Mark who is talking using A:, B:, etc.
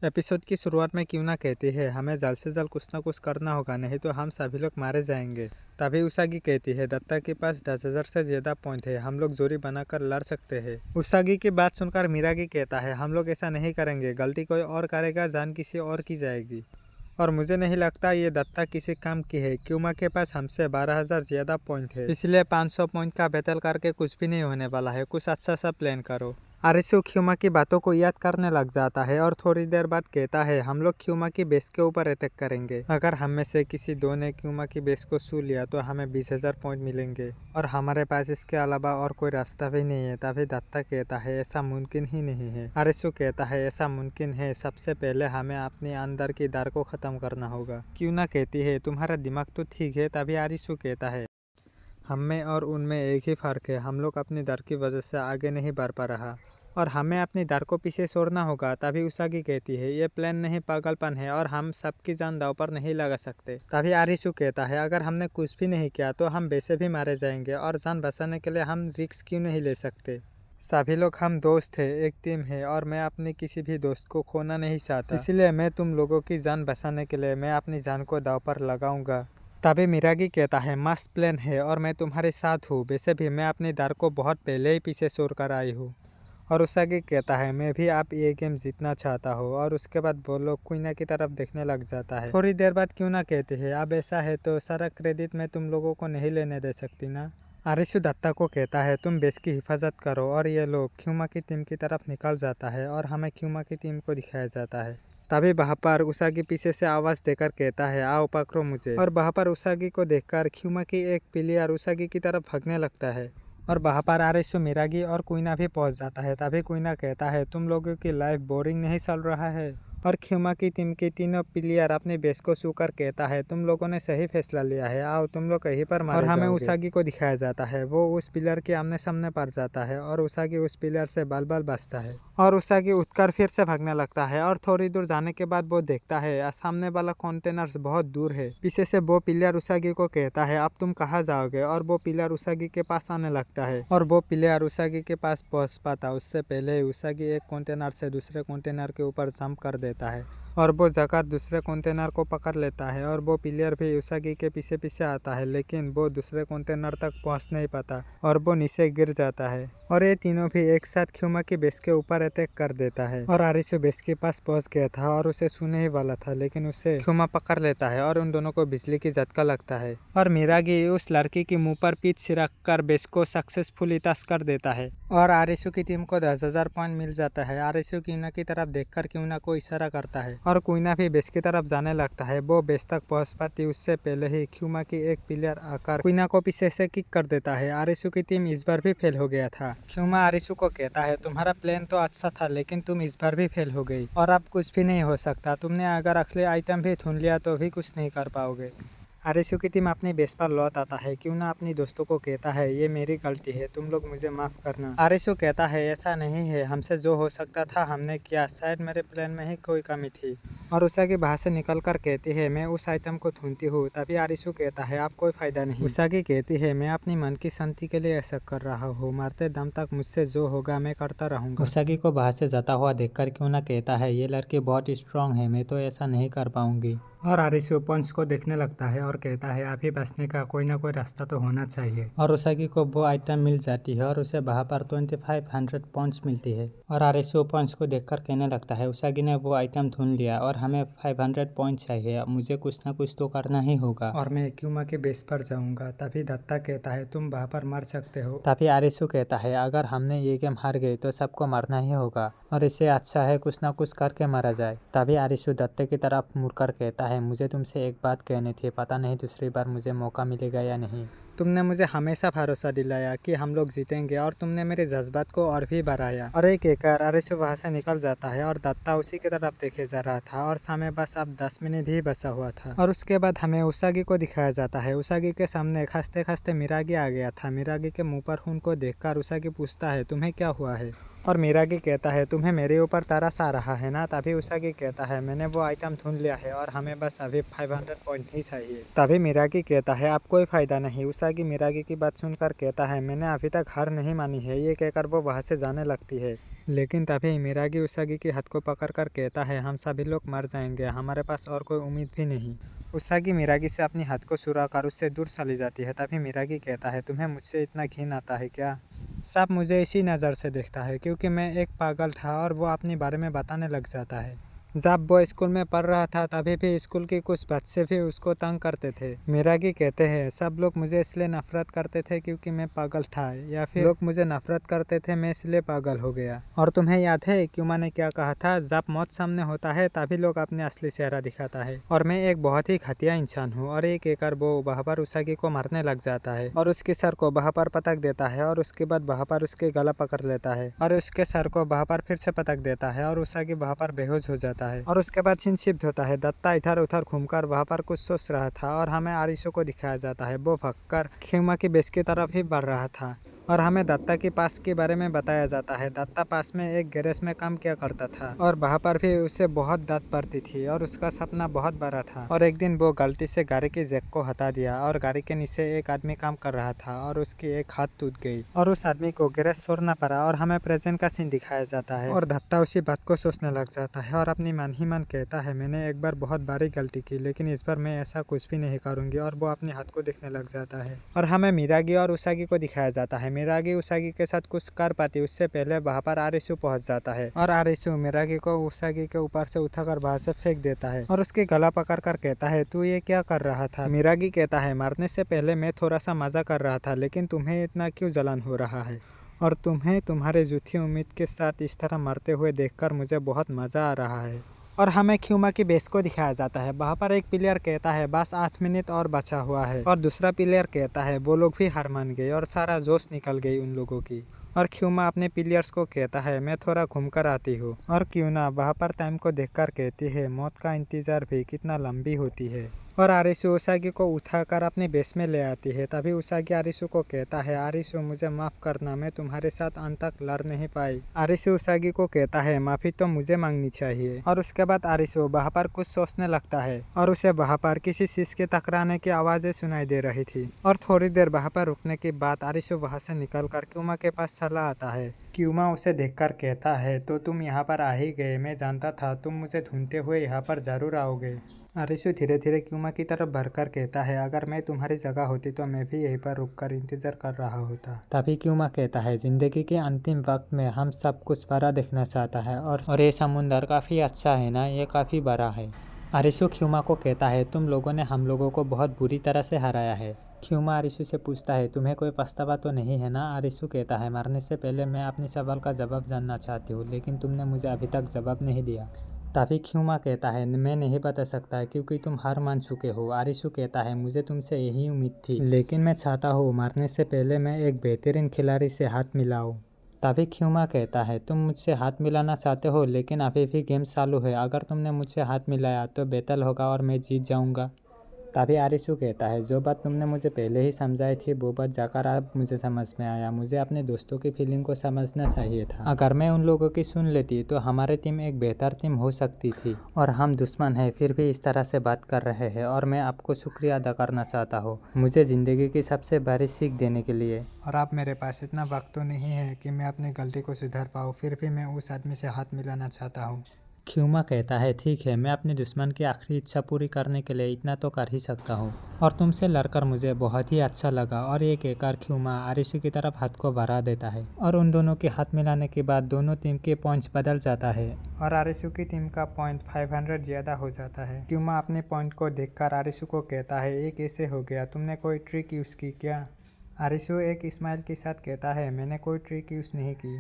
A: Episode की शुरुआत में क्यों ना कहती है हमें जल्द से जल्द कुछ ना कुछ करना होगा, नहीं तो हम सभी लोग मारे जाएंगे। तभी उसागी कहती है दत्ता के पास 10,000 से ज्यादा पॉइंट है, हम लोग जोड़ी बनाकर लड़ सकते हैं। उसागी की बात सुनकर मिरागी कहता है हम लोग ऐसा नहीं करेंगे, गलती कोई और करेगा, जान किसी और की जाएगी। और मुझे नहीं लगता ये दत्ता किसी काम की है। क्यूमा के पास हमसे 12,000 ज्यादा पॉइंट है, इसलिए 500 पॉइंट का बैटल करके कुछ भी नहीं होने वाला है। कुछ अच्छा सा प्लान करो। आरिसु क्यूमा की बातों को याद करने लग जाता है और थोड़ी देर बाद कहता है हम लोग क्यूमा की बेस के ऊपर अटैक करेंगे। अगर हम में से किसी दो ने क्यूमा की बेस को छू लिया तो हमें 20,000 पॉइंट मिलेंगे और हमारे पास इसके अलावा और कोई रास्ता भी नहीं है। तभी दत्ता कहता है ऐसा मुमकिन ही नहीं है। आरिसु कहता है ऐसा मुमकिन है, सबसे पहले हमें अपने अंदर की डर को खत्म करना होगा। क्यूना कहती है तुम्हारा दिमाग तो ठीक है। तभी आरिसु कहता है हम में और उनमें एक ही फ़र्क है, हम लोग अपनी डर की वजह से आगे नहीं बढ़ पा रहा और हमें अपनी डर को पीछे छोड़ना होगा। तभी उसागी कहती है ये प्लान नहीं, पागलपन है और हम सबकी जान दांव पर नहीं लगा सकते। तभी आरिसु कहता है अगर हमने कुछ भी नहीं किया तो हम वैसे भी मारे जाएंगे और जान बचाने के लिए हम रिस्क क्यों नहीं ले सकते। सभी लोग हम दोस्त हैं, एक टीम है और मैं अपने किसी भी दोस्त को खोना नहीं चाहता, इसलिए मैं तुम लोगों की जान बचाने के लिए मैं अपनी जान को दांव पर लगाऊंगा। तभी मिरागी कहता है मस्त प्लान है और मैं तुम्हारे साथ हूँ, वैसे भी मैं अपनी डर को बहुत पहले ही पीछे छोड़ कर आई हूँ। और उसागी कहता है मैं भी आप ये गेम जीतना चाहता हूँ। और उसके बाद वो लोग क्वीना की तरफ देखने लग जाता है। थोड़ी देर बाद क्यों ना कहते हैं अब ऐसा है तो सारा क्रेडिट मैं तुम लोगों को नहीं लेने दे सकती ना। आरिसु दत्ता को कहता है तुम बेस की हिफाजत करो और ये लोग क्यूमा की टीम की तरफ निकल जाता है और हमें क्यूमा की टीम को दिखाया जाता है। तभी वहाँ पर उसागी पीछे से आवाज देकर कहता है आओ पकड़ो मुझे। और वहाँ पर उसागी को देखकर क्यूमा की एक प्लेयर उसागी की तरफ भागने लगता है और वहाँ पर आरिसु, मिरागी और क्वीना भी पहुँच जाता है। तभी क्वीना कहता है तुम लोगों की लाइफ बोरिंग नहीं चल रहा है। और क्यूमा की टीम के तीनों प्लेयर अपने बेस को छूकर कहता है तुम लोगों ने सही फैसला लिया है, आओ तुम लोग यहीं पर मारे जाओगे। और हमें उसागी को दिखाया जाता है वो उस पिलर के आमने सामने पड़ जाता है और उसागी उस पिलर से बाल बाल बचता है और उसागी उठकर फिर से भागने लगता है। और थोड़ी दूर जाने के बाद वो देखता है सामने वाला कंटेनर बहुत दूर है। पीछे से वो पिलर उसागी को कहता है अब तुम कहाँ जाओगे। और वो पिलर उसागी के पास आने लगता है और वो पिलर उसागी के पास पहुँच पाता उससे पहले ही उसागी एक कंटेनर से दूसरे कंटेनर के ऊपर जंप कर देता है और वो जाकर दूसरे कंटेनर को पकड़ लेता है। और वो प्लेयर भी उसागी के पीछे पीछे आता है लेकिन वो दूसरे कंटेनर तक पहुंच नहीं पाता और वो नीचे गिर जाता है। और ये तीनों भी एक साथ क्यूमा की बेस के ऊपर अटैक कर देता है और आरिसु बेस के पास पहुंच गया था और उसे छूने ही वाला था लेकिन उसे क्यूमा पकड़ लेता है और उन दोनों को बिजली की झटका लगता है। और मिरागी उस लड़की के मुंह पर पीठ छिड़क कर बेस को सक्सेसफुली टच कर देता है और आरिसु की टीम को 10,000 पॉइंट मिल जाता है। आरिसु क्यूना की तरफ देखकर क्यूना को इशारा करता है और क्वीना भी बेस की तरफ जाने लगता है। वो बेस तक पहुंच पाती उससे पहले ही क्यूमा की एक प्लेयर आकर क्वीना को पीछे से किक कर देता है। आरिसु की टीम इस बार भी फेल हो गया था। क्यूमा आरिसु को कहता है तुम्हारा प्लान तो अच्छा था लेकिन तुम इस बार भी फेल हो गई और अब कुछ भी नहीं हो सकता। तुमने अगर अगले आइटम भी ढूंढ लिया तो भी कुछ नहीं कर पाओगे। आरिसु की टीम अपनी बेस पर लौट आता है। क्यूना अपनी दोस्तों को कहता है ये मेरी गलती है, तुम लोग मुझे माफ करना। आरिसु कहता है ऐसा नहीं है, हमसे जो हो सकता था हमने किया, शायद मेरे प्लान में ही कोई कमी थी। और उसागी बाहर से निकलकर कहती है मैं उस आइटम को ढूंढती हूँ। तभी आरिसु कहता है अब कोई फायदा नहीं। उसागी कहती है मैं अपनी मन की शांति के लिए ऐसा कर रहा हूँ, मरते दम तक मुझसे जो होगा मैं करता रहूंगा। उसागी को बाहर से जाता हुआ देखकर क्यूना कहता है ये लड़की बहुत स्ट्रांग है, मैं तो ऐसा नहीं कर पाऊंगी। और आरिसु पंच को देखने लगता है और कहता है अभी बचने का कोई ना कोई रास्ता तो होना चाहिए। और उसागी को वो आइटम मिल जाती है और उसे वहाँ पर 2500 पॉइंट्स मिलती है। और आरिसु पंच को देखकर कहने लगता है उसागी ने वो आइटम ढूंढ लिया और हमें 500 पॉइंट चाहिए, मुझे कुछ ना कुछ तो करना ही होगा और मैं क्यूमा के बेस पर जाऊंगा। तभी दत्ता कहता है तुम वहाँ पर मर सकते हो। तभी आरिसु कहता है अगर हमने ये गेम हार गए तो सबको मरना ही होगा और इससे अच्छा है कुछ ना कुछ करके मारा जाए। तभी आरिसु दत्ते की तरफ मुड़कर कहता है मुझे तुमसे एक बात कहनी थी, पता नहीं दूसरी बार मुझे मौका मिलेगा या नहीं। तुमने मुझे हमेशा भरोसा दिलाया कि हम लोग जीतेंगे और तुमने मेरे जज्बात को और भी बढ़ाया। और एक कहकर आरिसु वहाँ से निकल जाता है और दत्ता उसी की तरफ देखे जा रहा था और समय बस अब 10 मिनट ही बचा हुआ था। और उसके बाद हमें उसागी को दिखाया जाता है। उसागी के सामने खसते खसते मिरागी आ गया था। मिरागी के मुंह पर खून को देखकर उसागी पूछता है तुम्हें क्या हुआ है। और मिरागी कहता है तुम्हें मेरे ऊपर तरस आ रहा है ना। तभी उसागी कहता है मैंने वो आइटम ढूंढ लिया है और हमें बस अभी 500 पॉइंट ही चाहिए। तभी मिरागी कहता है अब कोई फायदा नहीं। उसागी मिरागी की बात सुनकर कहता है मैंने अभी तक हार नहीं मानी है। ये कहकर वो वहाँ से जाने लगती है। लेकिन तभी मिरागी उसागी के हाथ को पकड़कर कहता है, हम सभी लोग मर जाएंगे, हमारे पास और कोई उम्मीद भी नहीं। उसागी मिरागी से अपनी हाथ को छुड़ाकर उससे दूर चली जाती है। तभी मिरागी कहता है, तुम्हें मुझसे इतना घिन आता है क्या? सब मुझे इसी नज़र से देखता है क्योंकि मैं एक पागल था। और वो अपने बारे में बताने लग जाता है। जब वो स्कूल में पढ़ रहा था तभी भी स्कूल के कुछ बच्चे भी उसको तंग करते थे। मिरागी कहते हैं, सब लोग मुझे इसलिए नफरत करते थे क्योंकि मैं पागल था, या फिर लोग मुझे नफरत करते थे, मैं इसलिए पागल हो गया। और तुम्हें याद है क्यूमा ने क्या कहा था, जब मौत सामने होता है तभी लोग अपने असली चेहरा दिखाता है। और मैं एक बहुत ही घटिया इंसान हूँ। और एक कहकर वो वहाँ पर उसागी को मारने लग जाता है और उसके सर को वहाँ पर पटक देता है। और उसके बाद वहाँ पर उसके गला पकड़ लेता है और उसके सर को वहाँ पर फिर से पटक देता है और उसागी वहाँ पर बेहोश हो जाता है। और उसके बाद सीन शिफ्ट होता है। दत्ता इधर उधर घूमकर वहाँ पर कुछ सोच रहा था और हमें आरिशो को दिखाया जाता है। वो भगकर ख्यूमा की बेस की तरफ ही बढ़ रहा था और हमें दत्ता के पास के बारे में बताया जाता है। दत्ता पास में एक गैरेज में काम किया करता था और वहाँ पर भी उसे बहुत डांट पड़ती थी और उसका सपना बहुत बड़ा था। और एक दिन वो गलती से गाड़ी की जैक को हटा दिया और गाड़ी के नीचे एक आदमी काम कर रहा था और उसकी एक हाथ टूट गई और उस आदमी को गैरेज छोड़ना पड़ा। और हमें प्रेजेंट का सीन दिखाया जाता है और दत्ता उसी बात को सोचने लग जाता है और अपनी मन ही मन कहता है, मैंने एक बार बहुत बड़ी गलती की, लेकिन इस बार मैं ऐसा कुछ भी नहीं करूंगी। और वो अपने हाथ को देखने लग जाता है और हमें मिरागी और उसागी को दिखाया जाता है। मिरागी उसागी के साथ कुछ कर पाती उससे पहले वहाँ पर आरिशु पहुंच जाता है और आरिशु मिरागी को उसागी के ऊपर से उठाकर वहाँ से फेंक देता है और उसके गला पकड़ कर कहता है, तू ये क्या कर रहा था? मिरागी कहता है, मारने से पहले मैं थोड़ा सा मजा कर रहा था, लेकिन तुम्हें इतना क्यों जलन हो रहा है? और तुम्हें तुम्हारे झूठी उम्मीद के साथ इस तरह मरते हुए देखकर मुझे बहुत मजा आ रहा है। और हमें ख्यूमा की बेस को दिखाया जाता है। वहाँ पर एक प्लेयर कहता है, बस 8 मिनट और बचा हुआ है। और दूसरा प्लेयर कहता है, वो लोग भी हार मान गए और सारा जोश निकल गई उन लोगों की। और ख्यूमा अपने प्लेयर्स को कहता है, मैं थोड़ा घूम कर आती हूँ। और क्यों ना वहाँ पर टाइम को देखकर कहती है, मौत का इंतजार भी कितना लंबी होती है। और आरिशु उसागी को उठाकर अपने बेस में ले आती है। तभी उसागी आरिशु को कहता है, आरिशु मुझे माफ करना, मैं तुम्हारे साथ अंत तक लड़ नहीं पाई। आरिशु उसागी को कहता है, माफी तो मुझे मांगनी चाहिए। और उसके बाद आरिशु वहाँ पर कुछ सोचने लगता है और उसे वहाँ पर किसी चीज के टकराने की आवाजें सुनाई दे रही थी। और थोड़ी देर वहाँ पर रुकने के बाद आरिशु वहाँ से निकलकर क्यूमा के पास चला आता है। क्यूमा उसे देखकर कहता है, तो तुम यहाँ पर आ ही गए, मैं जानता था तुम मुझे ढूंढते हुए यहाँ पर जरूर आओगे। आरिशु धीरे धीरे क्यूमा की तरफ बढ़कर कहता है, अगर मैं तुम्हारी जगह होती तो मैं भी यहीं पर रुककर इंतजार कर रहा होता। तभी क्यूमा कहता है, जिंदगी के अंतिम वक्त में हम सब कुछ बड़ा देखना चाहता है और ये समुंदर काफी अच्छा है ना, ये काफी बड़ा है। आरिशु क्यूमा को कहता है, तुम लोगों ने हम लोगों को बहुत बुरी तरह से हराया है। क्यूमा आरिशु से पूछता है, तुम्हें कोई पछतावा तो नहीं है ना? आरिशु कहता है, मरने से पहले मैं अपने सवाल का जवाब जानना चाहती हूँ, लेकिन तुमने मुझे अभी तक जवाब नहीं दिया। तभी क्यूमा कहता है, मैं नहीं बता सकता क्योंकि तुम हार मान चुके हो। आरिशु कहता है, मुझे तुमसे यही उम्मीद थी, लेकिन मैं चाहता हूँ मरने से पहले मैं एक बेहतरीन खिलाड़ी से हाथ मिलाऊं। तभी क्यूमा कहता है, तुम मुझसे हाथ मिलाना चाहते हो, लेकिन अभी भी गेम चालू है, अगर तुमने मुझसे हाथ मिलाया तो बैटल होगा और मैं जीत जाऊंगा। तभी आरिशु कहता है, जो बात तुमने मुझे पहले ही समझाई थी वो बात जाकर अब मुझे समझ में आया, मुझे अपने दोस्तों की फीलिंग को समझना चाहिए था। अगर मैं उन लोगों की सुन लेती तो हमारी टीम एक बेहतर टीम हो सकती थी। और हम दुश्मन हैं फिर भी इस तरह से बात कर रहे हैं और मैं आपको शुक्रिया अदा करना चाहता हूँ मुझे ज़िंदगी की सबसे बड़ी सीख देने के लिए। और अब मेरे पास इतना वक्त तो नहीं है कि मैं अपनी गलती को सुधार पाऊँ, फिर भी मैं उस आदमी से हाथ मिलाना चाहता हूँ। क्यूमा कहता है, ठीक है, मैं अपने दुश्मन की आखिरी इच्छा पूरी करने के लिए इतना तो कर ही सकता हूँ और तुमसे लड़कर मुझे बहुत ही अच्छा लगा। और ये कहकर क्यूमा आरिशु की तरफ हाथ को बढ़ा देता है और उन दोनों के हाथ मिलाने के बाद दोनों टीम के पॉइंट्स बदल जाता है और आरिशु की टीम का पॉइंट 500 ज्यादा हो जाता है। क्यूमा अपने पॉइंट को देखकर आरिशु को कहता है, ये कैसे हो गया, तुमने कोई ट्रिक यूज की क्या? आरिशु एक स्माइल के साथ कहता है, मैंने कोई ट्रिक यूज नहीं की,